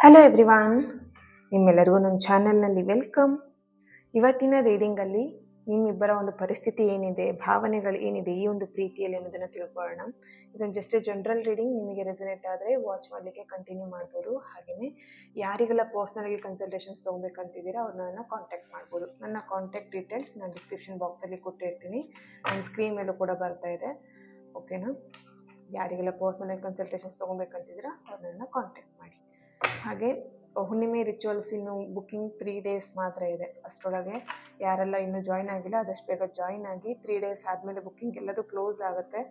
Hello everyone, ನಿಮ್ಮೆಲ್ಲರಿಗೂ ನನ್ನ ಚಾನಲ್ನಲ್ಲಿ ವೆಲ್ಕಮ್. ಇವತ್ತಿನ ರೀಡಿಂಗಲ್ಲಿ ನಿಮ್ಮಿಬ್ಬರ ಒಂದು ಪರಿಸ್ಥಿತಿ ಏನಿದೆ, ಭಾವನೆಗಳು ಏನಿದೆ ಈ ಒಂದು ಪ್ರೀತಿಯಲ್ಲಿ ಅನ್ನೋದನ್ನು ತಿಳ್ಕೊಳ್ಳೋಣ. ಇದೊಂದು ಜಸ್ಟ್ ಜನರಲ್ ರೀಡಿಂಗ್. ನಿಮಗೆ ರೆಸೊನೇಟ್ ಆದರೆ ವಾಚ್ ಮಾಡಲಿಕ್ಕೆ ಕಂಟಿನ್ಯೂ ಮಾಡ್ಬೋದು. ಹಾಗೆಯೇ ಯಾರಿಗೆಲ್ಲ ಪರ್ಸ್ನಲಾಗಿ ಕನ್ಸಲ್ಟೇಷನ್ಸ್ ತೊಗೊಬೇಕಂತಿದ್ದೀರಾ ಅವ್ರನ್ನ ಕಾಂಟ್ಯಾಕ್ಟ್ ಮಾಡ್ಬೋದು. ನನ್ನ ಕಾಂಟ್ಯಾಕ್ಟ್ ಡೀಟೇಲ್ಸ್ ನಾನು ಡಿಸ್ಕ್ರಿಪ್ಷನ್ ಬಾಕ್ಸಲ್ಲಿ ಕೊಟ್ಟಿರ್ತೀನಿ ಆ್ಯಂಡ್ ಸ್ಕ್ರೀನ್ ಮೇಲೂ ಕೂಡ ಬರ್ತಾ ಇದೆ. ಓಕೆನಾ? ಯಾರಿಗೆಲ್ಲ ಪರ್ಸ್ನಲಾಗಿ ಕನ್ಸಲ್ಟೇಷನ್ಸ್ ತೊಗೊಬೇಕಂತಿದ್ದೀರಾ ಅವ್ರನ್ನ ಕಾಂಟ್ಯಾಕ್ಟ್ ಮಾಡಿ. ಹಾಗೆ ಹುಣ್ಣಿಮೆ ರಿಚುವಲ್ಸ್ ಇನ್ನು ಬುಕ್ಕಿಂಗ್ 3 days ಮಾತ್ರ ಇದೆ. ಅಷ್ಟರೊಳಗೆ ಯಾರೆಲ್ಲ ಇನ್ನೂ ಜಾಯ್ನ್ ಆಗಿಲ್ಲ ಆದಷ್ಟು ಬೇಗ ಜಾಯ್ನ್ ಆಗಿ. 3 days ಆದಮೇಲೆ ಬುಕ್ಕಿಂಗ್ ಎಲ್ಲದೂ ಕ್ಲೋಸ್ ಆಗುತ್ತೆ.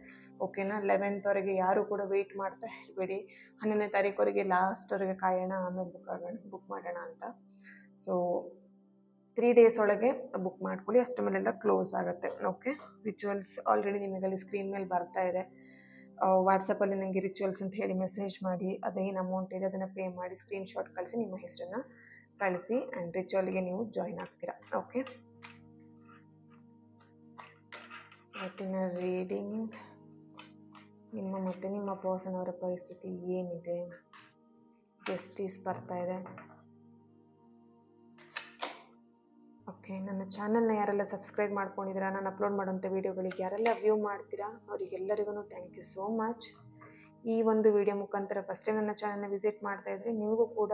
ಓಕೆನಾ? 11th ವರೆಗೆ ಯಾರೂ ಕೂಡ ವೆಯ್ಟ್ ಮಾಡ್ತಾ ಇರಬೇಡಿ. 11ನೇ ತಾರೀಕುವರೆಗೆ ಲಾಸ್ಟ್ವರೆಗೆ ಕಾಯೋಣ, ಆಮೇಲೆ ಬುಕ್ ಮಾಡೋಣ ಅಂತ. ಸೊ 3 days ಒಳಗೆ ಬುಕ್ ಮಾಡ್ಕೊಳ್ಳಿ, ಅಷ್ಟರ ಮೇಲೆಲ್ಲ ಕ್ಲೋಸ್ ಆಗುತ್ತೆ. ಓಕೆ? ರಿಚುವಲ್ಸ್ ಆಲ್ರೆಡಿ ನಿಮಗಲ್ಲಿ ಸ್ಕ್ರೀನ್ ಮೇಲೆ ಬರ್ತಾ ಇದೆ. ವಾಟ್ಸಪ್ಪಲ್ಲಿ ನನಗೆ ರಿಚುವಲ್ಸ್ ಅಂತ ಹೇಳಿ ಮೆಸೇಜ್ ಮಾಡಿ, ಅದೇನು ಅಮೌಂಟ್ ಇದೆ ಅದನ್ನು ಪೇ ಮಾಡಿ ಸ್ಕ್ರೀನ್ಶಾಟ್ ಕಳಿಸಿ, ನಿಮ್ಮ ಹೆಸರನ್ನು ಕಳಿಸಿ ಆ್ಯಂಡ್ ರಿಚುವಲ್ಗೆ ನೀವು ಜಾಯ್ನ್ ಆಗ್ತೀರಾ. ಓಕೆ? ಇವತ್ತಿನ ರೀಡಿಂಗ್ ನಿಮ್ಮ ಮತ್ತು ನಿಮ್ಮ ಪರ್ಸನ್ ಅವರ ಪರಿಸ್ಥಿತಿ ಏನಿದೆ. ಜಸ್ಟಿಸ್ ಬರ್ತಾ ಇದೆ. ಓಕೆ, ನನ್ನ ಚಾನಲ್ನ ಯಾರೆಲ್ಲ ಸಬ್ಸ್ಕ್ರೈಬ್ ಮಾಡ್ಕೊಂಡಿದ್ದೀರಾ, ನಾನು ಅಪ್ಲೋಡ್ ಮಾಡೋಂಥ ವೀಡಿಯೋಗಳಿಗೆ ಯಾರೆಲ್ಲ ವ್ಯೂ ಮಾಡ್ತೀರಾ ಅವರಿಗೆಲ್ಲರಿಗೂ ಥ್ಯಾಂಕ್ ಯು ಸೋ ಮಚ್. ಈ ಒಂದು ವಿಡಿಯೋ ಮುಖಾಂತರ ಫಸ್ಟ್ ಟೈಮ್ ನನ್ನ ಚಾನಲ್ನ ವಿಸಿಟ್ ಮಾಡ್ತಾ ಇದ್ದರೆ ನಿಮಗೂ ಕೂಡ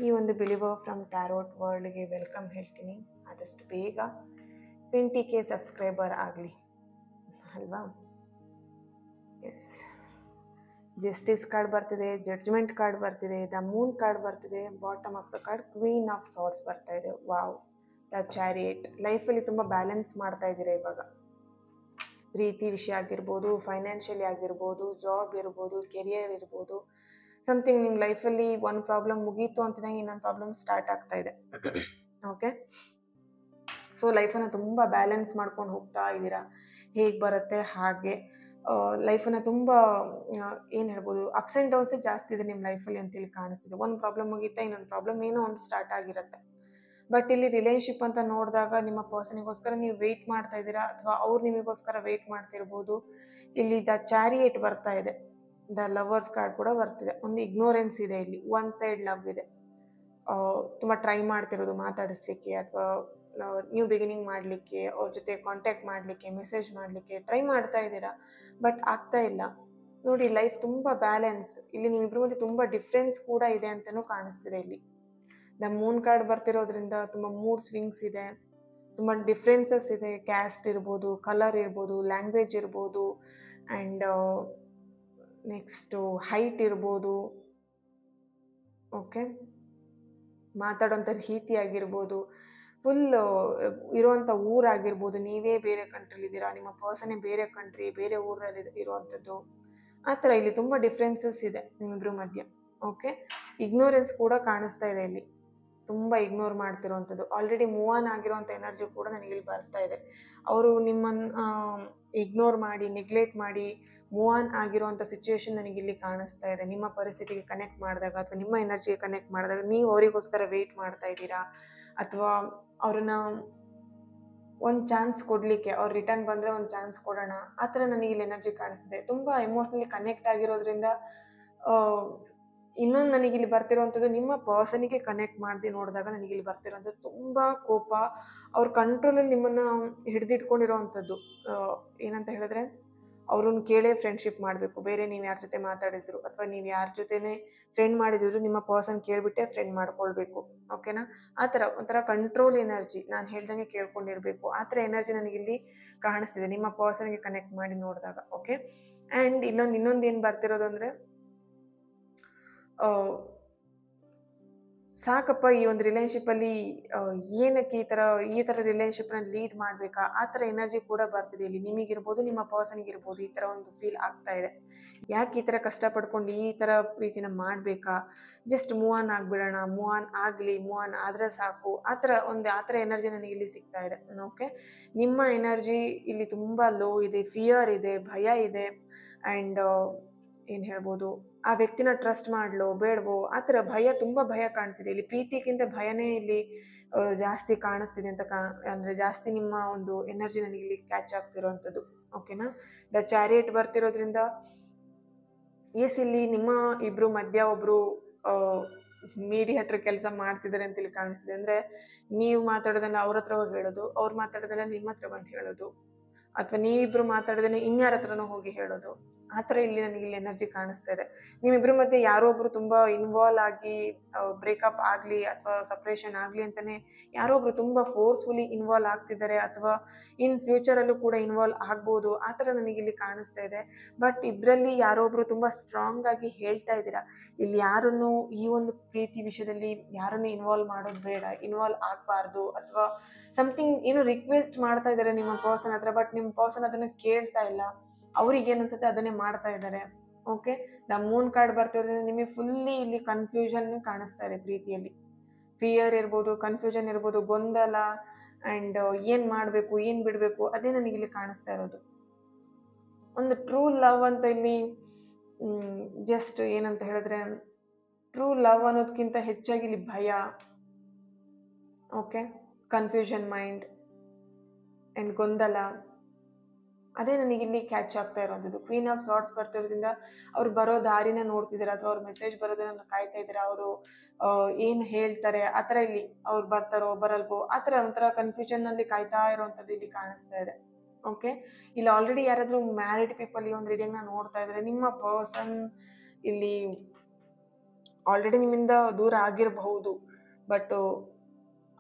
ಈ ಒಂದು ಬಿಲೀವರ್ ಫ್ರಮ್ ಟ್ಯಾರೋಟ್ ವರ್ಲ್ಡ್ಗೆ ವೆಲ್ಕಮ್ ಹೇಳ್ತೀನಿ. ಆದಷ್ಟು ಬೇಗ 20K ಸಬ್ಸ್ಕ್ರೈಬರ್ ಆಗಲಿ ಅಲ್ವಾ? ಎಸ್, ಜಸ್ಟಿಸ್ ಕಾರ್ಡ್ ಬರ್ತಿದೆ, ಜಡ್ಜ್ಮೆಂಟ್ ಕಾರ್ಡ್ ಬರ್ತಿದೆ, ದ ಮೂನ್ ಕಾರ್ಡ್ ಬರ್ತಿದೆ, bottom of the card queen of swords ಬರ್ತಾ ಇದೆ. Wow, the chariot. ಲೈಫಲ್ಲಿ ತುಂಬ ಬ್ಯಾಲೆನ್ಸ್ ಮಾಡ್ತಾ ಇದ್ದೀರಾ ಇವಾಗ. ಪ್ರೀತಿ ವಿಷಯ ಆಗಿರ್ಬೋದು, ಫೈನಾನ್ಷಿಯಲಿ ಆಗಿರ್ಬೋದು, ಜಾಬ್ ಇರ್ಬೋದು, ಕೆರಿಯರ್ ಇರ್ಬೋದು, ಸಮಥಿಂಗ್ ನಿಮ್ಮ ಲೈಫಲ್ಲಿ ಒಂದು ಪ್ರಾಬ್ಲಮ್ ಮುಗೀತು ಅಂತಿದ್ದಂಗೆ ಇನ್ನೊಂದು ಪ್ರಾಬ್ಲಮ್ ಸ್ಟಾರ್ಟ್ ಆಗ್ತಾ ಇದೆ. ಓಕೆ? ಸೊ ಲೈಫನ್ನು ತುಂಬ ಬ್ಯಾಲೆನ್ಸ್ ಮಾಡ್ಕೊಂಡು ಹೋಗ್ತಾ ಇದ್ದೀರಾ. ಹೇಗೆ ಬರುತ್ತೆ ಹಾಗೆ ಲೈಫನ್ನು ತುಂಬ ಏನು ಹೇಳ್ಬೋದು, ಅಪ್ಸ್ ಆ್ಯಂಡ್ ಡೌನ್ಸೇ ಜಾಸ್ತಿ ಇದೆ ನಿಮ್ಮ ಲೈಫಲ್ಲಿ ಅಂತೇಳಿ ಕಾಣಿಸ್ತಿದೆ. ಒಂದು ಪ್ರಾಬ್ಲಮ್ ಮುಗೀತಾ ಇನ್ನೊಂದು ಪ್ರಾಬ್ಲಮ್ ಏನೋ ಒಂದು ಸ್ಟಾರ್ಟ್ ಆಗಿರುತ್ತೆ. ಬಟ್ ಇಲ್ಲಿ ರಿಲೇಶನ್ಶಿಪ್ ಅಂತ ನೋಡಿದಾಗ ನಿಮ್ಮ ಪರ್ಸನಿಗೋಸ್ಕರ ನೀವು ವೆಯ್ಟ್ ಮಾಡ್ತಾ ಇದ್ದೀರಾ ಅಥವಾ ಅವ್ರು ನಿಮಗೋಸ್ಕರ ವೆಯ್ಟ್ ಮಾಡ್ತಿರ್ಬೋದು. ಇಲ್ಲಿ ದ ಚಾರಿಯೇಟ್ ಬರ್ತಾ ಇದೆ, ದ ಲವರ್ಸ್ ಕಾರ್ಡ್ ಕೂಡ ಬರ್ತಿದೆ. ಒಂದು ಇಗ್ನೋರೆನ್ಸ್ ಇದೆ ಇಲ್ಲಿ, ಒನ್ ಸೈಡ್ ಲವ್ ಇದೆ. ತುಂಬ ಟ್ರೈ ಮಾಡ್ತಿರೋದು ಮಾತಾಡಿಸ್ಲಿಕ್ಕೆ ಅಥವಾ ನ್ಯೂ ಬಿಗಿನಿಂಗ್ ಮಾಡಲಿಕ್ಕೆ, ಅವ್ರ ಜೊತೆ ಕಾಂಟ್ಯಾಕ್ಟ್ ಮಾಡಲಿಕ್ಕೆ, ಮೆಸೇಜ್ ಮಾಡಲಿಕ್ಕೆ ಟ್ರೈ ಮಾಡ್ತಾ ಇದ್ದೀರಾ, ಬಟ್ ಆಗ್ತಾ ಇಲ್ಲ. ನೋಡಿ, ಲೈಫ್ ತುಂಬ ಬ್ಯಾಲೆನ್ಸ್. ಇಲ್ಲಿ ನಿಮ್ಮಿಬ್ಬರ ಮಧ್ಯೆ ತುಂಬ ಡಿಫ್ರೆನ್ಸ್ ಕೂಡ ಇದೆ ಅಂತಲೂ ಕಾಣಿಸ್ತಿದೆ. ಇಲ್ಲಿ ದ ಮೂನ್ ಕಾರ್ಡ್ ಬರ್ತಿರೋದ್ರಿಂದ ತುಂಬ ಮೂಡ್ ಸ್ವಿಂಗ್ಸ್ ಇದೆ, ತುಂಬ ಡಿಫ್ರೆನ್ಸಸ್ ಇದೆ. ಕ್ಯಾಸ್ಟ್ ಇರ್ಬೋದು, ಕಲರ್ ಇರ್ಬೋದು, ಲ್ಯಾಂಗ್ವೇಜ್ ಇರ್ಬೋದು, ಆ್ಯಂಡ್ ನೆಕ್ಸ್ಟು ಹೈಟ್ ಇರ್ಬೋದು. ಓಕೆ? ಮಾತಾಡೋಂಥ ರೀತಿ ಆಗಿರ್ಬೋದು, ಫುಲ್ ಇರುವಂಥ ಊರಾಗಿರ್ಬೋದು, ನೀವೇ ಬೇರೆ ಕಂಟ್ರಿಲಿದ್ದೀರಾ, ನಿಮ್ಮ ಪರ್ಸನೇ ಬೇರೆ ಕಂಟ್ರಿ ಬೇರೆ ಊರಲ್ಲಿ ಇರುವಂಥದ್ದು, ಆ ಥರ ಇಲ್ಲಿ ತುಂಬ ಡಿಫ್ರೆನ್ಸಸ್ ಇದೆ ನಿಮ್ಮಿಬ್ಬರ ಮಧ್ಯೆ. ಓಕೆ? ಇಗ್ನೋರೆನ್ಸ್ ಕೂಡ ಕಾಣಿಸ್ತಾ ಇದೆ ಇಲ್ಲಿ, ತುಂಬ ಇಗ್ನೋರ್ ಮಾಡ್ತಿರೋವಂಥದ್ದು. ಆಲ್ರೆಡಿ ಮೂವ್ ಆನ್ ಆಗಿರೋವಂಥ ಎನರ್ಜಿ ಕೂಡ ನನಗಿಲ್ಲಿ ಬರ್ತಾ ಇದೆ. ಅವರು ನಿಮ್ಮನ್ನು ಇಗ್ನೋರ್ ಮಾಡಿ, ನೆಗ್ಲೆಕ್ಟ್ ಮಾಡಿ ಮೂವ್ ಆನ್ ಆಗಿರೋವಂಥ ಸಿಚುವೇಶನ್ ನನಗಿಲ್ಲಿ ಕಾಣಿಸ್ತಾ ಇದೆ. ನಿಮ್ಮ ಪರಿಸ್ಥಿತಿಗೆ ಕನೆಕ್ಟ್ ಮಾಡಿದಾಗ ಅಥವಾ ನಿಮ್ಮ ಎನರ್ಜಿಗೆ ಕನೆಕ್ಟ್ ಮಾಡಿದಾಗ ನೀವು ಅವರಿಗೋಸ್ಕರ ವೆಯ್ಟ್ ಮಾಡ್ತಾ ಇದ್ದೀರಾ, ಅಥವಾ ಅವ್ರನ್ನ ಒಂದು ಚಾನ್ಸ್ ಕೊಡಲಿಕ್ಕೆ, ಅವ್ರು ರಿಟರ್ನ್ ಬಂದರೆ ಒಂದು ಚಾನ್ಸ್ ಕೊಡೋಣ, ಆ ಥರ ನನಗಿಲ್ಲಿ ಎನರ್ಜಿ ಕಾಣಿಸ್ತಿದೆ. ತುಂಬ ಎಮೋಷ್ನಲಿ ಕನೆಕ್ಟ್ ಆಗಿರೋದ್ರಿಂದ ಇನ್ನೊಂದು ನನಗಿಲ್ಲಿ ಬರ್ತಿರೋವಂಥದ್ದು, ನಿಮ್ಮ ಪರ್ಸನಿಗೆ ಕನೆಕ್ಟ್ ಮಾಡಿ ನೋಡಿದಾಗ ನನಗಿಲ್ಲಿ ಬರ್ತಿರೋವಂಥದ್ದು ತುಂಬ ಕೋಪ. ಅವ್ರ ಕಂಟ್ರೋಲಲ್ಲಿ ನಿಮ್ಮನ್ನು ಹಿಡಿದಿಟ್ಕೊಂಡಿರೋವಂಥದ್ದು. ಏನಂತ ಹೇಳಿದ್ರೆ, ಅವ್ರನ್ನ ಕೇಳೇ ಫ್ರೆಂಡ್ಶಿಪ್ ಮಾಡಬೇಕು. ಬೇರೆ ನೀವು ಯಾರ ಜೊತೆ ಮಾತಾಡಿದ್ರು ಅಥವಾ ನೀವು ಯಾರ ಜೊತೆನೇ ಫ್ರೆಂಡ್ ಮಾಡಿದ್ರು ನಿಮ್ಮ ಪರ್ಸನ್ ಕೇಳಿಬಿಟ್ಟೆ ಫ್ರೆಂಡ್ ಮಾಡ್ಕೊಳ್ಬೇಕು. ಓಕೆನಾ? ಆ ಥರ ಒಂಥರ ಕಂಟ್ರೋಲ್ ಎನರ್ಜಿ, ನಾನು ಹೇಳ್ದಂಗೆ ಕೇಳ್ಕೊಂಡಿರಬೇಕು, ಆ ಥರ ಎನರ್ಜಿ ನನಗಿಲ್ಲಿ ಕಾಣಿಸ್ತಿದೆ ನಿಮ್ಮ ಪರ್ಸನ್ಗೆ ಕನೆಕ್ಟ್ ಮಾಡಿ ನೋಡಿದಾಗ. ಓಕೆ? ಆ್ಯಂಡ್ ಇನ್ನೊಂದು ಏನು ಬರ್ತಿರೋದು ಅಂದರೆ, ಸಾಕಪ್ಪ ಈ ಒಂದು ರಿಲೇಶನ್ಶಿಪ್ಪಲ್ಲಿ ಏನಕ್ಕೆ ಈ ಥರ ರಿಲೇಶನ್ಶಿಪ್ನ ಲೀಡ್ ಮಾಡಬೇಕಾ, ಆ ಥರ ಎನರ್ಜಿ ಕೂಡ ಬರ್ತಿದೆ ಇಲ್ಲಿ. ನಿಮಗಿರ್ಬೋದು, ನಿಮ್ಮ ಪರ್ಸನ್ಗಿರ್ಬೋದು, ಈ ಥರ ಒಂದು ಫೀಲ್ ಆಗ್ತಾ ಇದೆ. ಯಾಕೆ ಈ ಥರ ಕಷ್ಟಪಡ್ಕೊಂಡು ಈ ಥರ ಪ್ರೀತಿನ ಮಾಡಬೇಕಾ, ಜಸ್ಟ್ ಮೂವ್ ಆನ್ ಆಗಿಬಿಡೋಣ, ಮೂವ್ ಆನ್ ಆಗಲಿ, ಮೂವ್ ಆನ್ ಆದರೆ ಸಾಕು, ಆ ಥರ ಎನರ್ಜಿ ನನಗಿಲ್ಲಿ ಸಿಗ್ತಾ ಇದೆ. ಓಕೆ? ನಿಮ್ಮ ಎನರ್ಜಿ ಇಲ್ಲಿ ತುಂಬ ಲೋ ಇದೆ, ಫಿಯರ್ ಇದೆ, ಭಯ ಇದೆ, ಆ್ಯಂಡ್ ಏನು ಹೇಳ್ಬೋದು, ಆ ವ್ಯಕ್ತಿನ ಟ್ರಸ್ಟ್ ಮಾಡಲೋ ಬೇಡವೋ ಆ ಥರ ತುಂಬ ಭಯ ಕಾಣ್ತಿದೆ ಇಲ್ಲಿ. ಪ್ರೀತಿಗಿಂತ ಭಯನೇ ಇಲ್ಲಿ ಜಾಸ್ತಿ ಕಾಣಿಸ್ತಿದೆ ಅಂತ ಅಂದರೆ ಜಾಸ್ತಿ ನಿಮ್ಮ ಒಂದು ಎನರ್ಜಿ ನನಗಿಲ್ಲಿ ಕ್ಯಾಚ್ ಆಗ್ತಿರೋವಂಥದ್ದು. ಓಕೆನಾ? ದ ಚಾರಿಯೇಟ್ ಬರ್ತಿರೋದ್ರಿಂದ ಎಸ್, ಇಲ್ಲಿ ನಿಮ್ಮ ಇಬ್ಬರು ಮಧ್ಯ ಒಬ್ಬರು ಮೀಡಿಯೇಟರ್ ಕೆಲಸ ಮಾಡ್ತಿದ್ದಾರೆ ಅಂತೇಳಿ ಕಾಣಿಸ್ತಿದೆ. ಅಂದರೆ ನೀವು ಮಾತಾಡೋದನ್ನ ಅವ್ರ ಹತ್ರ ಹೋಗಿ ಹೇಳೋದು, ಅವ್ರು ಮಾತಾಡೋದನ್ನ ನಿಮ್ಮ ಹತ್ರ ಬಂದು ಹೇಳೋದು, ಅಥವಾ ನೀವಿಬ್ರು ಮಾತಾಡೋದನ್ನ ಇನ್ಯಾರ ಹತ್ರನೋ ಹೋಗಿ ಹೇಳೋದು. ಆ ಥರ ಇಲ್ಲಿ ನನಗಿಲ್ಲಿ ಎನರ್ಜಿ ಕಾಣಿಸ್ತಾ ಇದೆ. ನಿಮ್ಮಿಬ್ಬರ ಮಧ್ಯೆ ಯಾರೋ ಒಬ್ರು ತುಂಬ ಇನ್ವಾಲ್ವ್ ಆಗಿ ಬ್ರೇಕಪ್ ಆಗಲಿ ಅಥವಾ ಸಪ್ರೇಷನ್ ಆಗಲಿ ಅಂತಲೇ ಯಾರೋ ಒಬ್ರು ತುಂಬ ಫೋರ್ಸ್ಫುಲಿ ಇನ್ವಾಲ್ವ್ ಆಗ್ತಿದ್ದಾರೆ, ಅಥವಾ ಇನ್ ಫ್ಯೂಚರಲ್ಲೂ ಕೂಡ ಇನ್ವಾಲ್ವ್ ಆಗ್ಬೋದು. ಆ ಥರ ನನಗಿಲ್ಲಿ ಕಾಣಿಸ್ತಾ ಇದೆ. ಬಟ್ ಇದರಲ್ಲಿ ಯಾರೋ ಒಬ್ರು ತುಂಬ ಸ್ಟ್ರಾಂಗ್ ಆಗಿ ಹೇಳ್ತಾ ಇದ್ದೀರಾ, ಇಲ್ಲಿ ಯಾರನ್ನು ಈ ಒಂದು ಪ್ರೀತಿ ವಿಷಯದಲ್ಲಿ ಯಾರನ್ನು ಇನ್ವಾಲ್ವ್ ಮಾಡೋದು ಬೇಡ, ಇನ್ವಾಲ್ವ್ ಆಗಬಾರ್ದು, ಅಥವಾ ಸಮಥಿಂಗ್ ಏನು ರಿಕ್ವೆಸ್ಟ್ ಮಾಡ್ತಾ ಇದ್ದಾರೆ ನಿಮ್ಮ ಪರ್ಸನ್ ಹತ್ರ, ಬಟ್ ನಿಮ್ಮ ಪರ್ಸನ್ ಅದನ್ನು ಕೇಳ್ತಾ ಇಲ್ಲ. ಅವ್ರಿಗೆ ಏನು ಅನ್ಸುತ್ತೆ ಅದನ್ನೇ ಮಾಡ್ತಾ ಇದ್ದಾರೆ. ಓಕೆ, ದ ಮೂನ್ ಕಾರ್ಡ್ ಬರ್ತಿರೋದ್ರಿಂದ ನಿಮಗೆ ಫುಲ್ಲಿ ಇಲ್ಲಿ ಕನ್ಫ್ಯೂಷನ್ ಕಾಣಿಸ್ತಾ ಇದೆ. ಪ್ರೀತಿಯಲ್ಲಿ ಫಿಯರ್ ಇರ್ಬೋದು, ಕನ್ಫ್ಯೂಷನ್ ಇರ್ಬೋದು, ಗೊಂದಲ, ಆ್ಯಂಡ್ ಏನು ಮಾಡಬೇಕು ಏನು ಬಿಡಬೇಕು ಅದೇ ನನಗಿಲ್ಲಿ ಕಾಣಿಸ್ತಾ ಇರೋದು. ಒಂದು ಟ್ರೂ ಲವ್ ಅಂತ ಇಲ್ಲಿ ಜಸ್ಟ್ ಏನಂತ ಹೇಳಿದ್ರೆ, ಟ್ರೂ ಲವ್ ಅನ್ನೋದಕ್ಕಿಂತ ಹೆಚ್ಚಾಗಿ ಇಲ್ಲಿ ಭಯ, ಓಕೆ, ಕನ್ಫ್ಯೂಷನ್ ಮೈಂಡ್ ಆ್ಯಂಡ್ ಗೊಂದಲ, ಅದೇ ನನಗಿಲ್ಲಿ ಕ್ಯಾಚ್ ಆಗ್ತಾ ಇರೋಂಥದ್ದು. ಕ್ವೀನ್ ಆಫ್ ಸಾರ್ಟ್ಸ್ ಬರ್ತಿರೋದ್ರಿಂದ ಅವ್ರು ಬರೋ ದಾರಿನ ನೋಡ್ತಿದ್ದಾರೆ, ಅಥವಾ ಅವ್ರ ಮೆಸೇಜ್ ಬರೋದನ್ನ ಕಾಯ್ತಾ ಇದ್ದಾರೆ. ಅವರು ಏನು ಹೇಳ್ತಾರೆ ಆ ಥರ ಇಲ್ಲಿ ಅವ್ರು ಬರ್ತಾರೋ ಬರಲ್ವೋ ಆ ಥರ ಒಂಥರ ಕನ್ಫ್ಯೂಷನ್ನಲ್ಲಿ ಕಾಯ್ತಾ ಇರೋವಂಥದ್ದು ಇಲ್ಲಿ ಕಾಣಿಸ್ತಾ ಇದೆ. ಓಕೆ, ಇಲ್ಲಿ ಆಲ್ರೆಡಿ ಯಾರಾದರೂ ಮ್ಯಾರಿಡ್ ಪೀಪಲ್ ಈ ಒಂದು ರೀಡಿಂಗ್ನ ನೋಡ್ತಾ ಇದ್ದಾರೆ. ನಿಮ್ಮ ಪರ್ಸನ್ ಇಲ್ಲಿ ಆಲ್ರೆಡಿ ನಿಮ್ಮಿಂದ ದೂರ ಆಗಿರಬಹುದು, ಬಟ್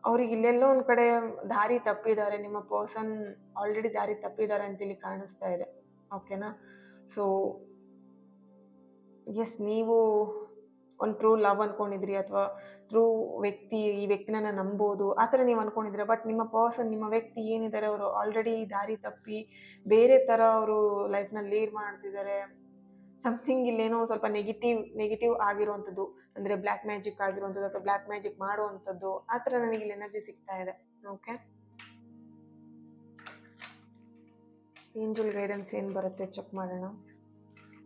ಅವ್ರಿಗೆ ಇಲ್ಲೆಲ್ಲೋ ಒಂದು ಕಡೆ ದಾರಿ ತಪ್ಪಿದ್ದಾರೆ. ನಿಮ್ಮ ಪರ್ಸನ್ ಆಲ್ರೆಡಿ ದಾರಿ ತಪ್ಪಿದ್ದಾರೆ ಅಂತ ಇಲ್ಲಿ ಕಾಣಿಸ್ತಾ ಇದೆ. ಓಕೆನಾ? ಸೊ ಎಸ್, ನೀವು ಒಂದು ಟ್ರೂ ಲವ್ ಅಂದ್ಕೊಂಡಿದ್ರಿ, ಅಥವಾ ಟ್ರೂ ವ್ಯಕ್ತಿ, ಈ ವ್ಯಕ್ತಿನ ನಾನು ನಂಬೋದು ಆ ಥರ ನೀವು ಅಂದ್ಕೊಂಡಿದ್ರೆ, ಬಟ್ ನಿಮ್ಮ ಪರ್ಸನ್, ನಿಮ್ಮ ವ್ಯಕ್ತಿ ಏನಿದ್ದಾರೆ ಅವರು ಆಲ್ರೆಡಿ ದಾರಿ ತಪ್ಪಿ ಬೇರೆ ಥರ ಅವರು ಲೈಫ್ನ ಲೀಡ್ ಮಾಡ್ತಿದ್ದಾರೆ. ಸಮಥಿಂಗ್ ಇಲ್ಲೇನೋ ಸ್ವಲ್ಪ ನೆಗೆಟಿವ್ ಆಗಿರುವಂಥದ್ದು, ಅಂದರೆ ಬ್ಲ್ಯಾಕ್ ಮ್ಯಾಜಿಕ್ ಆಗಿರುವಂಥದ್ದು, ಅಥವಾ ಬ್ಲ್ಯಾಕ್ ಮ್ಯಾಜಿಕ್ ಮಾಡುವಂಥದ್ದು, ಆ ಥರ ನನಗೆ ಇಲ್ಲಿ ಎನರ್ಜಿ ಸಿಗ್ತಾ ಇದೆ. ಓಕೆ, ಏಂಜಲ್ ಗೈಡೆನ್ಸ್ ಏನು ಬರುತ್ತೆ ಚೆಕ್ ಮಾಡೋಣ.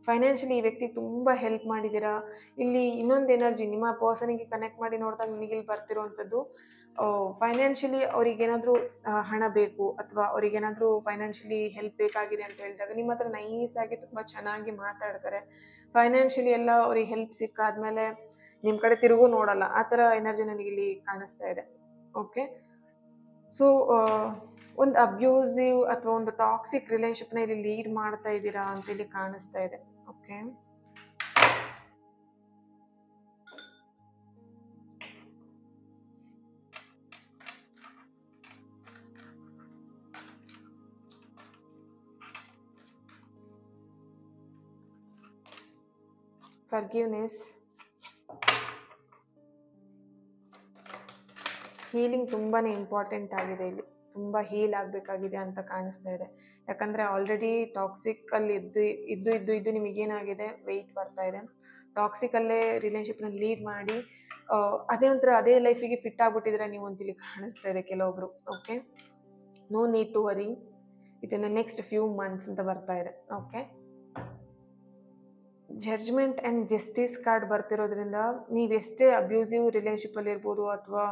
ಫೈನಾನ್ಷಿಯಲಿ ಈ ವ್ಯಕ್ತಿ ತುಂಬ ಹೆಲ್ಪ್ ಮಾಡಿದ್ದೀರಾ. ಇಲ್ಲಿ ಇನ್ನೊಂದು ಎನರ್ಜಿ ನಿಮ್ಮ ಪರ್ಸನಿಗೆ ಕನೆಕ್ಟ್ ಮಾಡಿ ನೋಡಿದಾಗ ನಿಮಗಿಲ್ಲಿ ಬರ್ತಿರೋವಂಥದ್ದು, ಫೈನಾನ್ಷಿಯಲಿ ಅವ್ರಿಗೇನಾದರೂ ಹಣ ಬೇಕು, ಅಥವಾ ಅವ್ರಿಗೇನಾದರೂ ಫೈನಾನ್ಷಿಯಲಿ ಹೆಲ್ಪ್ ಬೇಕಾಗಿದೆ ಅಂತ ಹೇಳಿದಾಗ ನಿಮ್ಮ ಹತ್ರ ನೈಸಾಗಿ ತುಂಬ ಚೆನ್ನಾಗಿ ಮಾತಾಡ್ತಾರೆ. ಫೈನಾನ್ಷಿಯಲಿ ಎಲ್ಲ ಅವ್ರಿಗೆ ಹೆಲ್ಪ್ ಸಿಕ್ಕಾದ್ಮೇಲೆ ನಿಮ್ಮ ಕಡೆ ತಿರುಗೂ ನೋಡಲ್ಲ. ಆ ಥರ ಎನರ್ಜಿ ನನಗಿಲ್ಲಿ ಕಾಣಿಸ್ತಾ ಇದೆ. ಓಕೆ, ಸೊ ಒಂದು ಅಬ್ಯೂಸಿವ್ ಅಥವಾ ಒಂದು ಟಾಕ್ಸಿಕ್ ರಿಲೇಶನ್ಶಿಪ್ನ ಇಲ್ಲಿ ಲೀಡ್ ಮಾಡ್ತಾ ಇದ್ದೀರಾ ಅಂತೇಳಿ ಕಾಣಿಸ್ತಾ ಇದೆ. ಓಕೆ, ಫರ್ಗಿವ್ನೆಸ್, ಹೀಲಿಂಗ್ ತುಂಬಾ ಇಂಪಾರ್ಟೆಂಟ್ ಆಗಿದೆ. ಇಲ್ಲಿ ತುಂಬ ಹೀಲ್ ಆಗಬೇಕಾಗಿದೆ ಅಂತ ಕಾಣಿಸ್ತಾ ಇದೆ. ಯಾಕಂದರೆ ಆಲ್ರೆಡಿ ಟಾಕ್ಸಿಕ್ಕಲ್ಲಿ ಇದ್ದು ನಿಮಗೇನಾಗಿದೆ, ವೆಯ್ಟ್ ಬರ್ತಾ ಇದೆ. ಟಾಕ್ಸಿಕಲ್ಲೇ ರಿಲೇಶನ್ಶಿಪ್ನ ಲೀಡ್ ಮಾಡಿ ಅದೇ ಲೈಫಿಗೆ ಫಿಟ್ ಆಗಿಬಿಟ್ಟಿದ್ರೆ ನೀವು ಅಂತೇಳಿ ಕಾಣಿಸ್ತಾ ಇದೆ ಕೆಲವೊಬ್ರು. Okay, no need to worry within the next few months ಅಂತ ಬರ್ತಾ ಇದೆ. Okay, judgement and justice card ಬರ್ತಿರೋದ್ರಿಂದ ನೀವೆಷ್ಟೇ ಅಬ್ಯೂಸಿವ್ ರಿಲೇಶನ್ಶಿಪ್ಪಲ್ಲಿ ಇರ್ಬೋದು, ಅಥವಾ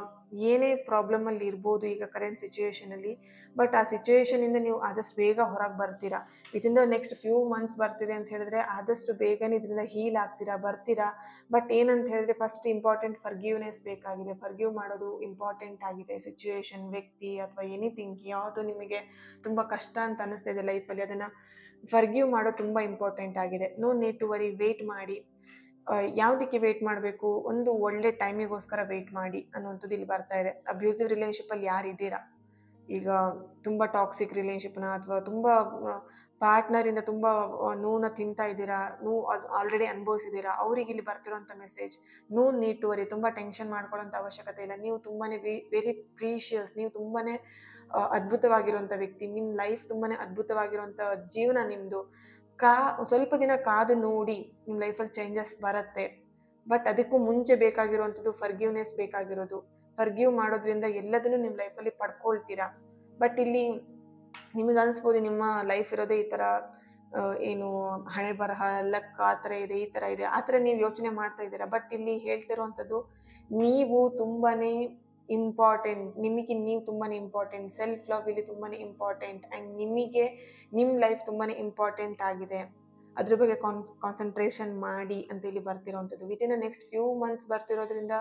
ಏನೇ ಪ್ರಾಬ್ಲಮಲ್ಲಿ ಇರ್ಬೋದು ಈಗ ಕರೆಂಟ್ ಸಿಚುವೇಷನಲ್ಲಿ, ಬಟ್ ಆ ಸಿಚುವೇಷನಿಂದ ನೀವು ಆದಷ್ಟು ಬೇಗ ಹೊರಗೆ ಬರ್ತೀರಾ. Within the next few months ಬರ್ತಿದೆ ಅಂತ ಹೇಳಿದ್ರೆ ಆದಷ್ಟು ಬೇಗನೆ ಇದರಿಂದ ಹೀಲ್ ಬರ್ತೀರಾ. ಬಟ್ ಏನಂತ ಹೇಳಿದ್ರೆ ಫಸ್ಟ್ ಇಂಪಾರ್ಟೆಂಟ್ ಫರ್ಗಿವ್ನೆಸ್ ಬೇಕಾಗಿದೆ. ಫರ್ಗಿವ್ ಮಾಡೋದು ಇಂಪಾರ್ಟೆಂಟ್ ಆಗಿದೆ. ಸಿಚುವೇಶನ್, ವ್ಯಕ್ತಿ, ಅಥವಾ ಎನಿಥಿಂಗ್ ಯಾವುದು ನಿಮಗೆ ತುಂಬ ಕಷ್ಟ ಅಂತ ಅನ್ನಿಸ್ತಾ ಇದೆ ಲೈಫಲ್ಲಿ, ಅದನ್ನು ಫರ್ಗಿವ್ ಮಾಡೋದು ತುಂಬ ಇಂಪಾರ್ಟೆಂಟ್ ಆಗಿದೆ. No need to worry, wait ಮಾಡಿ. ಯಾವುದಕ್ಕೆ ವೆಯ್ಟ್ ಮಾಡಬೇಕು, ಒಂದು ಒಳ್ಳೆ ಟೈಮಿಗೋಸ್ಕರ ವೆಯ್ಟ್ ಮಾಡಿ ಅನ್ನುವಂಥದ್ದು ಇಲ್ಲಿ ಬರ್ತಾ ಇದೆ. ಅಬ್ಯೂಸಿವ್ ರಿಲೇಶನ್ಶಿಪ್ಪಲ್ಲಿ ಯಾರಿದ್ದೀರಾ, ಈಗ ತುಂಬ ಟಾಕ್ಸಿಕ್ ರಿಲೇಶನ್ಶಿಪ್ನ ಅಥವಾ ತುಂಬ ಪಾರ್ಟ್ನರಿಂದ ತುಂಬ ನೋವನ್ನ ತಿಂತಾ ಇದ್ದೀರಾ, ನೋವು ಆಲ್ರೆಡಿ ಅನುಭವಿಸಿದ್ದೀರಾ, ಅವ್ರಿಗೆ ಇಲ್ಲಿ ಬರ್ತಿರೋಂಥ message, no need to worry, ತುಂಬ ಟೆನ್ಷನ್ ಮಾಡ್ಕೊಳ್ಳೋಂಥ ಅವಶ್ಯಕತೆ ಇಲ್ಲ. ನೀವು ತುಂಬಾ ವೆರಿ ಪ್ರೀಷಿಯಸ್, ನೀವು ತುಂಬಾ ಅದ್ಭುತವಾಗಿರುವಂಥ ವ್ಯಕ್ತಿ. ನಿಮ್ಮ ಲೈಫ್ ತುಂಬಾ ಅದ್ಭುತವಾಗಿರುವಂಥ ಜೀವನ ನಿಮ್ಮದು. ಸ್ವಲ್ಪ ದಿನ ಕಾದು ನೋಡಿ, ನಿಮ್ಮ ಲೈಫಲ್ಲಿ ಚೇಂಜಸ್ ಬರುತ್ತೆ. ಬಟ್ ಅದಕ್ಕೂ ಮುಂಚೆ ಬೇಕಾಗಿರುವಂಥದ್ದು ಫರ್ಗಿವ್ನೆಸ್ ಬೇಕಾಗಿರೋದು. ಫರ್ಗಿವ್ ಮಾಡೋದ್ರಿಂದ ಎಲ್ಲದನ್ನು ನಿಮ್ಮ ಲೈಫಲ್ಲಿ ಪಡ್ಕೊಳ್ತೀರಾ. ಬಟ್ ಇಲ್ಲಿ ನಿಮಗೆ ಅನಿಸ್ಬೋದು ನಿಮ್ಮ ಲೈಫ್ ಇರೋದೇ ಈ ಥರ, ಏನು ಹಣೆ ಬರಹ ಲಕ್ ಆ ಥರ ಇದೆ, ಈ ಥರ ಇದೆ, ಆ ಥರ ನೀವು ಯೋಚನೆ ಮಾಡ್ತಾ ಇದ್ದೀರಾ. ಬಟ್ ಇಲ್ಲಿ ಹೇಳ್ತಿರೋವಂಥದ್ದು, ನೀವು ತುಂಬಾ ಇಂಪಾರ್ಟೆಂಟ್, ನಿಮಗೆ ನೀವು ತುಂಬಾ ಇಂಪಾರ್ಟೆಂಟ್. ಸೆಲ್ಫ್ ಲವ್ ಇಲ್ಲಿ ತುಂಬಾ ಇಂಪಾರ್ಟೆಂಟ್, ಆ್ಯಂಡ್ ನಿಮಗೆ ನಿಮ್ಮ ಲೈಫ್ ತುಂಬಾ ಇಂಪಾರ್ಟೆಂಟ್ ಆಗಿದೆ. ಅದ್ರ ಬಗ್ಗೆ ಕಾನ್ಸಂಟ್ರೇಷನ್ ಮಾಡಿ ಅಂತ ಇಲ್ಲಿ ಬರ್ತಿರೋವಂಥದ್ದು. Within the next few months ಬರ್ತಿರೋದ್ರಿಂದ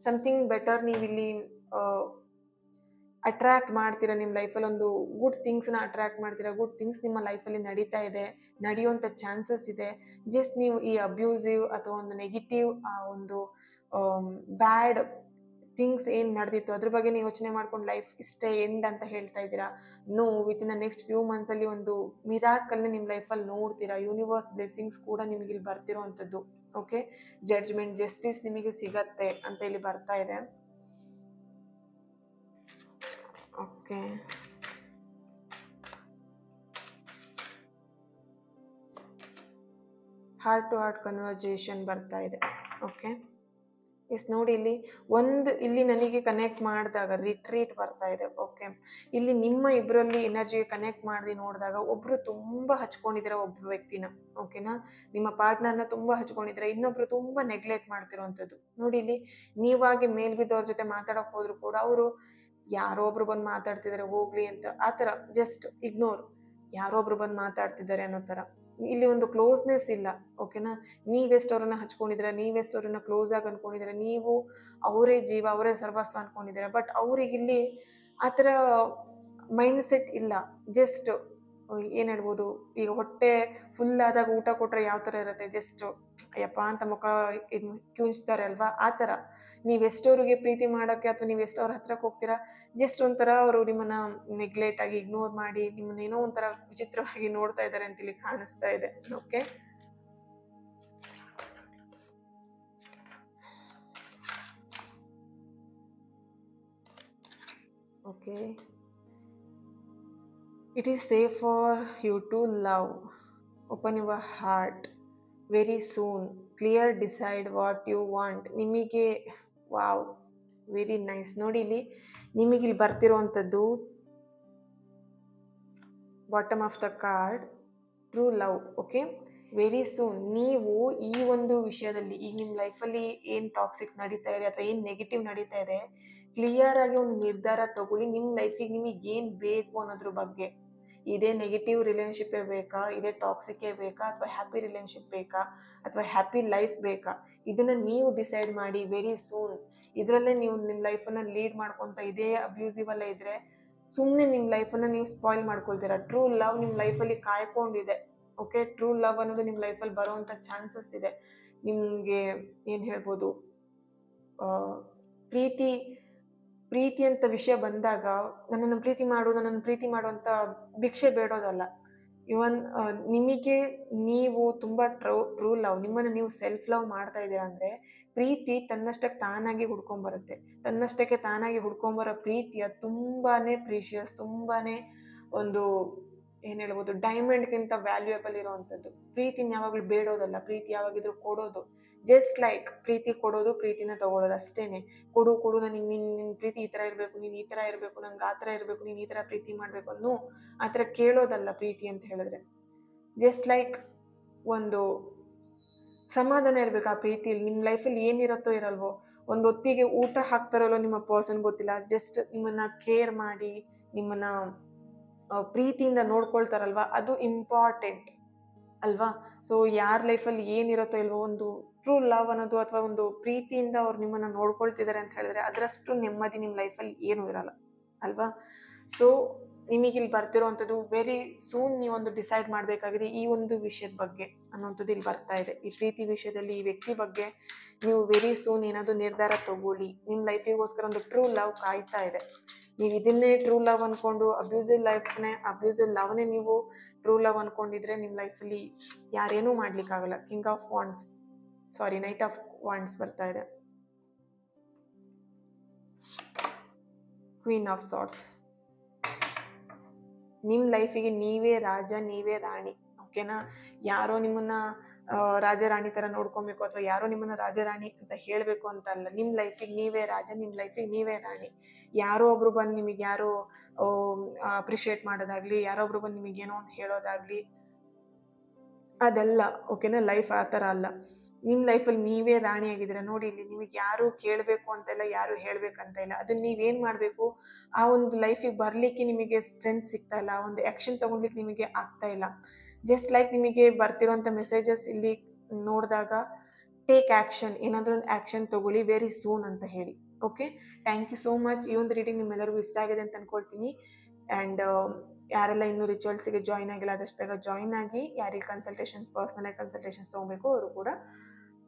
ಸಮಥಿಂಗ್ ಬೆಟರ್ ನೀವು ಇಲ್ಲಿ ಅಟ್ರಾಕ್ಟ್ ಮಾಡ್ತೀರಾ. ನಿಮ್ಮ ಲೈಫಲ್ಲಿ ಒಂದು ಗುಡ್ ಥಿಂಗ್ಸ್ನ ಅಟ್ರಾಕ್ಟ್ ಮಾಡ್ತೀರಾ. ಗುಡ್ ಥಿಂಗ್ಸ್ ನಿಮ್ಮ ಲೈಫಲ್ಲಿ ನಡೀತಾ ಇದೆ, ನಡೆಯುವಂಥ ಚಾನ್ಸಸ್ ಇದೆ. ಜಸ್ಟ್ ನೀವು ಈ ಅಬ್ಯೂಸಿವ್ ಅಥವಾ ಒಂದು ನೆಗೆಟಿವ್ ಒಂದು ಬ್ಯಾಡ್ ಥಿಂಗ್ಸ್ ಏನು ನಡೆದಿತ್ತು ಅದ್ರ ಬಗ್ಗೆ ನೀವು ಯೋಚನೆ ಮಾಡ್ಕೊಂಡು ಲೈಫ್ ಇಷ್ಟೇ ಎಂಡ್ ಅಂತ ಹೇಳ್ತಾ ಇದ್ದೀರಾ. No, within the next few ಮಂತ್ಸಲ್ಲಿ ಒಂದು ಮಿರಾಕಲ್ನ ನಿಮ್ಮ ಲೈಫಲ್ಲಿ ನೋಡ್ತೀರಾ. ಯೂನಿವರ್ಸ್ ಬ್ಲೆಸ್ಸಿಂಗ್ಸ್ ಕೂಡ ನಿಮಗೆ ಇಲ್ಲಿ ಬರ್ತಿರೋವಂಥದ್ದು. ಓಕೆ, ಜಡ್ಜ್ಮೆಂಟ್, ಜಸ್ಟಿಸ್ ನಿಮಗೆ ಸಿಗತ್ತೆ ಅಂತ ಇಲ್ಲಿ ಬರ್ತಾ ಇದೆ. Okay, heart to heart conversation ಬರ್ತಾ ಇದೆ. ಓಕೆ, ನೋಡಿ ಇಲ್ಲಿ ನನಗೆ ಕನೆಕ್ಟ್ ಮಾಡಿದಾಗ ರಿಟ್ರೀಟ್ ಬರ್ತಾ ಇದೆ. ಓಕೆ, ಇಲ್ಲಿ ನಿಮ್ಮ ಇಬ್ಬರಲ್ಲಿ ಎನರ್ಜಿಗೆ ಕನೆಕ್ಟ್ ಮಾಡಿ ನೋಡಿದಾಗ ಒಬ್ರು ತುಂಬ ಹಚ್ಕೊಂಡಿದ್ದೀರ ಒಬ್ಬ ವ್ಯಕ್ತಿನ. ಓಕೆನಾ, ನಿಮ್ಮ ಪಾರ್ಟ್ನರ್ನ ತುಂಬ ಹಚ್ಕೊಂಡಿದ್ದೀರ, ಇನ್ನೊಬ್ರು ತುಂಬ ನೆಗ್ಲೆಕ್ಟ್ ಮಾಡ್ತಿರೋವಂಥದ್ದು. ನೋಡಿ ಇಲ್ಲಿ ನೀವಾಗಿ ಮೇಲ್ಬಿದ್ದವ್ರ ಜೊತೆ ಮಾತಾಡೋಕೆ ಹೋದ್ರು ಕೂಡ ಅವರು ಯಾರೋ ಒಬ್ರು ಬಂದು ಮಾತಾಡ್ತಿದ್ದಾರೆ ಹೋಗ್ಲಿ ಅಂತ, ಆ ಥರ ಜಸ್ಟ್ ಇಗ್ನೋರ್, ಯಾರೋ ಒಬ್ರು ಬಂದು ಮಾತಾಡ್ತಿದ್ದಾರೆ ಅನ್ನೋ ಥರ. ಇಲ್ಲಿ ಒಂದು ಕ್ಲೋಸ್ನೆಸ್ ಇಲ್ಲ. ಓಕೆನಾ, ನೀವೆಷ್ಟು ಅವ್ರನ್ನ ಹಚ್ಕೊಂಡಿದ್ದೀರಾ, ನೀವೆಷ್ಟು ಅವ್ರನ್ನ ಕ್ಲೋಸ್ ಆಗಿ ಅನ್ಕೊಂಡಿದ್ದೀರಾ, ನೀವು ಅವರೇ ಜೀವ, ಅವರೇ ಸರ್ವಸ್ವ ಅನ್ಕೊಂಡಿದ್ದೀರಾ. ಬಟ್ ಅವ್ರಿಗಿಲ್ಲಿ ಆ ಥರ ಮೈಂಡ್ ಸೆಟ್ ಇಲ್ಲ. ಜಸ್ಟ್ ಏನು ಹೇಳ್ಬೋದು, ಈಗ ಹೊಟ್ಟೆ ಫುಲ್ ಆದಾಗ ಊಟ ಕೊಟ್ಟರೆ ಯಾವ ಥರ ಇರುತ್ತೆ, ಜಸ್ಟ್ ಅಯ್ಯಪ್ಪ ಅಂತ ಮುಖ ಇದು ಕಿಂಚ್ತಾರೆ ಅಲ್ವಾ, ಆ ಥರ. ನೀವೆಷ್ಟವ್ರಿಗೆ ಪ್ರೀತಿ ಮಾಡೋಕ್ಕೆ ಅಥವಾ ನೀವು ಎಷ್ಟು ಅವ್ರ ಹತ್ರಕ್ಕೆ ಹೋಗ್ತೀರಾ, ಜಸ್ಟ್ ಒಂಥರ ಅವರು ನಿಮ್ಮನ್ನ ನೆಗ್ಲೆಕ್ಟ್ ಆಗಿ ಇಗ್ನೋರ್ ಮಾಡಿ ನಿಮ್ಮನ್ನ ಏನೋ ಒಂಥರ ವಿಚಿತ್ರವಾಗಿ ನೋಡ್ತಾ ಇದ್ದಾರೆ ಅಂತ ಇಲ್ಲಿ ಕಾಣಿಸ್ತಾ ಇದೆ. Okay, okay, it is safe for you to love. Open your heart very soon. Clear, decide what you want. ನಿಮಗೆ ವಾವ್, ವೆರಿ ನೈಸ್. ನೋಡಿ ಇಲ್ಲಿ ನಿಮಗಿಲ್ಲಿ ಬರ್ತಿರೋವಂಥದ್ದು bottom of the card, true love. Okay, very soon ನೀವು ಈ ಒಂದು ವಿಷಯದಲ್ಲಿ ಈಗ ನಿಮ್ಮ ಲೈಫಲ್ಲಿ ಏನು ಟಾಕ್ಸಿಕ್ ನಡೀತಾ ಇದೆ ಅಥವಾ ಏನು ನೆಗೆಟಿವ್ ನಡೀತಾ ಇದೆ, ಕ್ಲಿಯರ್ ಆಗಿ ಒಂದು ನಿರ್ಧಾರ ತಗೊಳ್ಳಿ. ನಿಮ್ಮ ಲೈಫಿಗೆ ನಿಮಗೆ ಏನು ಬೇಕು ಅನ್ನೋದ್ರ ಬಗ್ಗೆ. ಇದೇ ನೆಗೆಟಿವ್ ರಿಲೇಶನ್ಶಿಪ್ಪೇ ಬೇಕಾ, ಇದೇ ಟಾಕ್ಸಿಕ್ಕೇ ಬೇಕಾ, ಅಥವಾ ಹ್ಯಾಪಿ ರಿಲೇಶನ್ಶಿಪ್ ಬೇಕಾ, ಅಥವಾ ಹ್ಯಾಪಿ ಲೈಫ್ ಬೇಕಾ, ಇದನ್ನು ನೀವು ಡಿಸೈಡ್ ಮಾಡಿ ವೆರಿ ಸೂನ್. ಇದರಲ್ಲೇ ನೀವು ನಿಮ್ಮ ಲೈಫನ್ನು ಲೀಡ್ ಮಾಡ್ಕೊತ ಇದೇ ಅಬ್ಯೂಸಿವ್ ಅಲ್ಲೇ ಇದ್ದರೆ ಸುಮ್ಮನೆ ನಿಮ್ಮ ಲೈಫನ್ನು ನೀವು ಸ್ಪಾಯ್ಲ್ ಮಾಡ್ಕೊಳ್ತೀರಾ. ಟ್ರೂ ಲವ್ ನಿಮ್ಮ ಲೈಫಲ್ಲಿ ಕಾಯ್ಕೊಂಡಿದೆ. ಓಕೆ, ಟ್ರೂ ಲವ್ ಅನ್ನೋದು ನಿಮ್ಮ ಲೈಫಲ್ಲಿ ಬರೋವಂಥ ಚಾನ್ಸಸ್ ಇದೆ. ನಿಮಗೆ ಏನು ಹೇಳ್ಬೋದು, ಪ್ರೀತಿ ಅಂತ ವಿಷಯ ಬಂದಾಗ ನನ್ನನ್ನು ಪ್ರೀತಿ ಮಾಡು ಅಂತ ಭಿಕ್ಷೆ ಬೇಡೋದಲ್ಲ. ಇವನ್ ನಿಮಗೆ ನೀವು ತುಂಬ ಟ್ರೂ ಲವ್, ನಿಮ್ಮನ್ನು ನೀವು ಸೆಲ್ಫ್ ಲವ್ ಮಾಡ್ತಾ ಇದ್ದೀರಾ ಅಂದರೆ ಪ್ರೀತಿ ತನ್ನಷ್ಟಕ್ಕೆ ತಾನಾಗಿ ಹುಡ್ಕೊಂಬರುತ್ತೆ. ತನ್ನಷ್ಟಕ್ಕೆ ತಾನಾಗಿ ಹುಡ್ಕೊಂಬರೋ ಪ್ರೀತಿಯ ತುಂಬಾ ಪ್ರೀಶಿಯಸ್, ತುಂಬಾ ಒಂದು ಏನು ಹೇಳ್ಬೋದು, ಡೈಮಂಡ್ಗಿಂತ ವ್ಯಾಲ್ಯೂಯಬಲ್ ಇರೋವಂಥದ್ದು. ಪ್ರೀತಿನ ಯಾವಾಗಲೂ ಬೇಡೋದಲ್ಲ, ಪ್ರೀತಿ ಯಾವಾಗಿದ್ರು ಕೊಡೋದು. ಜಸ್ಟ್ ಲೈಕ್ ಪ್ರೀತಿ ಕೊಡೋದು, ಪ್ರೀತಿನ ತಗೊಳ್ಳೋದು ಅಷ್ಟೇ. ಕೊಡು ನನಗೆ ನಿನ್ನ ಪ್ರೀತಿ ಈ ಥರ ಇರಬೇಕು, ನೀನು ಈ ಥರ ಇರಬೇಕು, ನಂಗೆ ಆ ಥರ ಇರಬೇಕು, ನೀನು ಈ ಥರ ಪ್ರೀತಿ ಮಾಡಬೇಕು ಅನ್ನೋ ಆ ಥರ ಕೇಳೋದಲ್ಲ ಪ್ರೀತಿ ಅಂತ ಹೇಳಿದ್ರೆ. ಜಸ್ಟ್ ಲೈಕ್ ಒಂದು ಸಮಾಧಾನ ಇರಬೇಕು ಆ ಪ್ರೀತಿಯಲ್ಲಿ. ನಿಮ್ಮ ಲೈಫಲ್ಲಿ ಏನಿರುತ್ತೋ ಇರಲ್ವೋ, ಒಂದು ಹೊತ್ತಿಗೆ ಊಟ ಹಾಕ್ತಾರಲ್ಲೋ ನಿಮ್ಮ ಪರ್ಸನ್ ಗೊತ್ತಿಲ್ಲ, ಜಸ್ಟ್ ನಿಮ್ಮನ್ನು ಕೇರ್ ಮಾಡಿ ನಿಮ್ಮನ್ನು ಪ್ರೀತಿಯಿಂದ ನೋಡ್ಕೊಳ್ತಾರಲ್ವ, ಅದು ಇಂಪಾರ್ಟೆಂಟ್ ಅಲ್ವಾ. ಸೊ ಯಾರ ಲೈಫಲ್ಲಿ ಏನಿರುತ್ತೋ ಇಲ್ವೋ, ಒಂದು ಟ್ರೂ ಲವ್ ಅನ್ನೋದು ಅಥವಾ ಒಂದು ಪ್ರೀತಿಯಿಂದ ಅವ್ರು ನಿಮ್ಮನ್ನು ನೋಡ್ಕೊಳ್ತಿದ್ದಾರೆ ಅಂತ ಹೇಳಿದ್ರೆ ಅದರಷ್ಟು ನೆಮ್ಮದಿ ನಿಮ್ಮ ಲೈಫಲ್ಲಿ ಏನೂ ಇರಲ್ಲ ಅಲ್ವಾ. ಸೊ ನಿಮಗಿಲ್ಲಿ ಬರ್ತಿರೋವಂಥದ್ದು ವೆರಿ ಸೂನ್ ನೀವೊಂದು ಡಿಸೈಡ್ ಮಾಡಬೇಕಾಗಿದೆ ಈ ಒಂದು ವಿಷಯದ ಬಗ್ಗೆ ಅನ್ನೋಂಥದ್ದು ಇಲ್ಲಿ ಬರ್ತಾ ಇದೆ. ಈ ಪ್ರೀತಿ ವಿಷಯದಲ್ಲಿ ಈ ವ್ಯಕ್ತಿ ಬಗ್ಗೆ ನೀವು ವೆರಿ ಸೂನ್ ಏನಾದರೂ ನಿರ್ಧಾರ ತಗೊಳ್ಳಿ. ನಿಮ್ಮ ಲೈಫಿಗೋಸ್ಕರ ಒಂದು ಟ್ರೂ ಲವ್ ಕಾಯ್ತಾ ಇದೆ. ನೀವು ಇದನ್ನೇ ಟ್ರೂ ಲವ್ ಅಂದ್ಕೊಂಡು ಅಬ್ಯೂಸಿವ್ ಲವ್ನೇ ನೀವು ಟ್ರೂ ಲವ್ ಅಂದ್ಕೊಂಡಿದ್ರೆ ನಿಮ್ಮ ಲೈಫಲ್ಲಿ ಯಾರೇನೂ ಮಾಡ್ಲಿಕ್ಕಾಗಲ್ಲ. ನೈಟ್ ಆಫ್ ವಾಂಡ್ಸ್ ಬರ್ತಾ ಇದೆ. Queen of swords. ನಿಮ್ಮ ಲೈಫಿಗೆ ನೀವೇ ರಾಜ, ನೀವೇ ರಾಣಿ. ಓಕೆನಾ, ಯಾರೋ ನಿಮ್ಮನ್ನ ರಾಜರಾಣಿ ಥರ ನೋಡ್ಕೊಬೇಕು ಅಥವಾ ಯಾರೋ ನಿಮ್ಮನ್ನ ರಾಜರಾಣಿ ಅಂತ ಹೇಳಬೇಕು ಅಂತ ಅಲ್ಲ. ನಿಮ್ಮ ಲೈಫಿಗೆ ನೀವೇ ರಾಜ, ನಿಮ್ಮ ಲೈಫಿಗೆ ನೀವೇ ರಾಣಿ. ಯಾರೋ ಒಬ್ರು ಬಂದು ನಿಮಗೆ ಯಾರೋ ಅಪ್ರಿಷಿಯೇಟ್ ಮಾಡೋದಾಗ್ಲಿ, ಯಾರೋ ಒಬ್ರು ಬಂದು ನಿಮಗೇನೋ ಅಂತ ಹೇಳೋದಾಗ್ಲಿ, ಅದೆಲ್ಲ ಓಕೆನಾ. ಲೈಫ್ ಆ ಥರ ಅಲ್ಲ. ನಿಮ್ಮ ಲೈಫಲ್ಲಿ ನೀವೇ ರಾಣಿಯಾಗಿದ್ದೀರಾ. ನೋಡಿ ಇಲ್ಲಿ ನಿಮಗೆ ಯಾರು ಕೇಳಬೇಕು ಅಂತೆಲ್ಲ, ಯಾರು ಹೇಳಬೇಕಂತ ಇಲ್ಲ. ಅದನ್ನು ನೀವೇನು ಮಾಡಬೇಕು, ಆ ಒಂದು ಲೈಫಿಗೆ ಬರಲಿಕ್ಕೆ ನಿಮಗೆ ಸ್ಟ್ರೆಂತ್ ಸಿಗ್ತಾ ಇಲ್ಲ, ಆ ಒಂದು ಆ್ಯಕ್ಷನ್ ತೊಗೊಳ್ಲಿಕ್ಕೆ ನಿಮಗೆ ಆಗ್ತಾ ಇಲ್ಲ. ಜಸ್ಟ್ ಲೈಕ್ ನಿಮಗೆ ಬರ್ತಿರೋಂಥ ಮೆಸೇಜಸ್ ಇಲ್ಲಿ ನೋಡಿದಾಗ ಟೇಕ್ ಆ್ಯಕ್ಷನ್, ಏನಾದರೂ ಒಂದು ಆ್ಯಕ್ಷನ್ ತೊಗೊಳ್ಳಿ ವೆರಿ ಸೂನ್ ಅಂತ ಹೇಳಿ. Okay, thank you so much. ಈ ಒಂದು ರೀಡಿಂಗ್ ನಿಮ್ಮೆಲ್ಲರಿಗೂ ಇಷ್ಟ ಆಗಿದೆ ಅಂತ ಅಂದ್ಕೊಳ್ತೀನಿ. ಆ್ಯಂಡ್ ಯಾರೆಲ್ಲ ಇನ್ನೂ ರಿಚುವಲ್ಸಿಗೆ ಜಾಯ್ನ್ ಆಗಿಲ್ಲ ಆದಷ್ಟು ಬೇಗ ಜಾಯ್ನ್ ಆಗಿ. ಯಾರಿಗೆ ಕನ್ಸಲ್ಟೇಷನ್ ಪರ್ಸ್ನಲಾಗಿ ಕನ್ಸಲ್ಟೇಷನ್ಸ್ ತೊಗೋಬೇಕು ಅವರು ಕೂಡ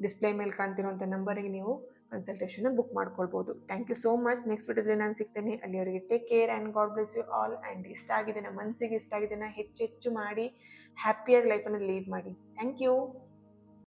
ಡಿಸ್ಪ್ಲೇ ಮೇಲೆ ಕಾಣ್ತಿರೋಂಥ ನಂಬರಿಗೆ ನೀವು ಕನ್ಸಲ್ಟೇಷನ್ನ ಬುಕ್ ಮಾಡ್ಕೊಳ್ಬೋದು. Thank you so much. Next ವಿಡಿಯೋದಲ್ಲಿ ನಾನು ಸಿಗ್ತೇನೆ. ಅಲ್ಲಿವರೆಗೆ take care and god bless you all. And ಇಷ್ಟ ಆಗಿದೆ, ನಮ್ಮ ಮನಸ್ಸಿಗೆ ಇಷ್ಟ ಆಗಿದೆ, ಹೆಚ್ಚೆಚ್ಚು ಮಾಡಿ ಹ್ಯಾಪಿಯಾಗಿ ಲೈಫನ್ನು ಲೀಡ್ ಮಾಡಿ. Thank you.